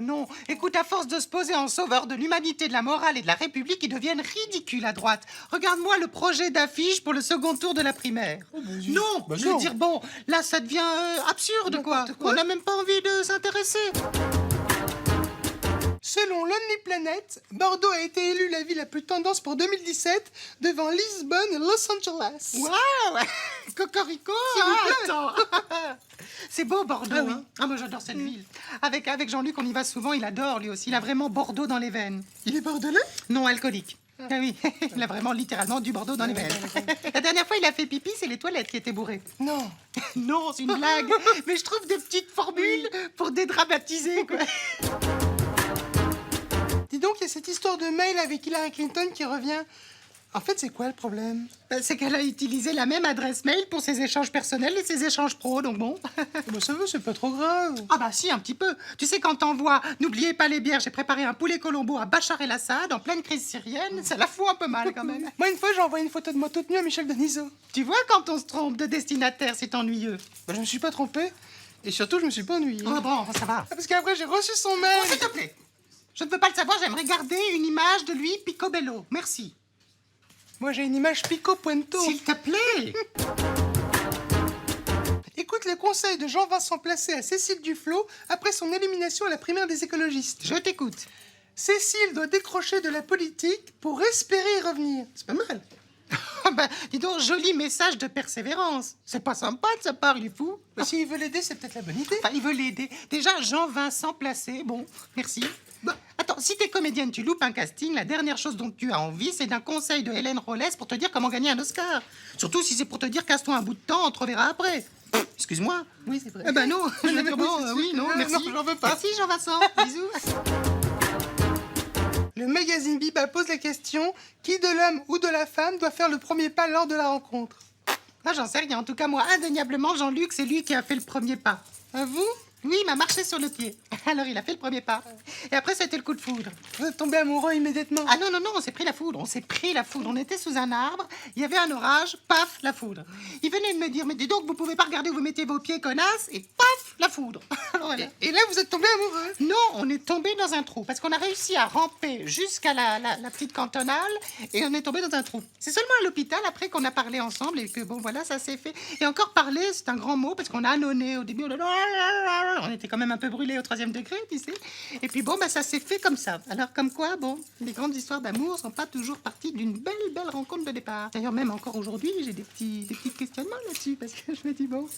non. Écoute, à force de se poser en sauveur de l'humanité, de la morale et de la République, ils deviennent ridicules à droite. Regarde-moi le projet d'affiche pour le second tour de la primaire. Non, je veux dire, bon, là, ça devient absurde, quoi. On n'a même pas envie de s'intéresser. Selon Lonely Planet, Bordeaux a été élue la ville la plus tendance pour 2017 devant Lisbonne et Los Angeles. Waouh. Cocorico, S'il vous plaît. attends. C'est beau, Bordeaux. Ah oui. Hein. Ah, moi, j'adore cette ville. Avec Jean-Luc, on y va souvent, il adore, lui aussi. Il a vraiment Bordeaux dans les veines. Il est bordelais? Non alcoolique. Ah oui, il a vraiment littéralement du Bordeaux dans les veines. La dernière fois, il a fait pipi, c'est les toilettes qui étaient bourrées. Non. Non, c'est une blague. Mais je trouve des petites formules pour dédramatiser, quoi. Dis donc, il y a cette histoire de mail avec Hillary Clinton qui revient. En fait, c'est quoi le problème? C'est qu'elle a utilisé la même adresse mail pour ses échanges personnels et ses échanges pro, donc bon. Bah ça va, c'est pas trop grave. Ah bah si, un petit peu. Tu sais, quand t'envoies « N'oubliez pas les bières, j'ai préparé un poulet Colombo à Bachar el-Assad en pleine crise syrienne », ça la fout un peu mal quand même. Moi, une fois, j'ai envoyé une photo de moi toute nue à Michel Denisot. Tu vois, quand on se trompe de destinataire, c'est ennuyeux. Bah, je me suis pas trompé. Et surtout, je me suis pas ennuyé. Oh bon, ça va. Parce qu'après, j'ai reçu son mail. Oh, s'il te plaît. Je ne veux pas le savoir, j'aimerais garder une image de lui picobello. Merci. Moi, j'ai une image Pico Puento. S'il te plaît. Écoute les conseils de Jean-Vincent Placé à Cécile Duflot après son élimination à la primaire des écologistes. Je t'écoute. Cécile doit décrocher de la politique pour espérer y revenir. C'est pas mal. Ah bah, dis donc, joli message de persévérance. C'est pas sympa de sa part, il est fou. Bah, s'il veut l'aider, c'est peut-être la bonne idée. Enfin, il veut l'aider. Déjà, Jean-Vincent Placé, bon, merci. Bah, attends, si t'es comédienne, tu loupes un casting, la dernière chose dont tu as envie, c'est d'un conseil de Hélène Rollès pour te dire comment gagner un Oscar. Surtout si c'est pour te dire casse-toi un bout de temps, on te reverra après. Excuse-moi. Oui, c'est vrai. Eh ben non, je veux mais dire, oui, bon, c'est sûr. oui, non, merci. Non, j'en veux pas. Merci Jean-Vincent, bisous. Le magazine Biba pose la question, qui de l'homme ou de la femme doit faire le premier pas lors de la rencontre? Ah, j'en sais rien, en tout cas, moi, indéniablement, Jean-Luc, c'est lui qui a fait le premier pas. À vous? Oui, il m'a marché sur le pied. Alors, il a fait le premier pas. Et après, c'était le coup de foudre. Vous êtes tombé amoureux immédiatement? Ah non, non, non, on s'est pris la foudre, on s'est pris la foudre. On était sous un arbre, il y avait un orage, paf, la foudre. Il venait de me dire, mais dis donc, vous pouvez pas regarder où vous mettez vos pieds, connasse, et paf, la foudre. Alors, voilà. Et là, vous êtes tombé amoureux? Non, on est tombé dans un trou, parce qu'on a réussi à ramper jusqu'à la petite cantonale, et on est tombé dans un trou. C'est seulement à l'hôpital, après, qu'on a parlé ensemble, et que, bon, voilà, ça s'est fait. Et encore parler, c'est un grand mot, parce qu'on a annonné au début, on était quand même un peu brûlés au 3e degré, tu sais. Et puis bon, bah, ça s'est fait comme ça. Alors comme quoi, bon, les grandes histoires d'amour sont pas toujours parties d'une belle rencontre de départ. D'ailleurs, même encore aujourd'hui, j'ai des petits questionnements là-dessus, parce que je me dis, bon,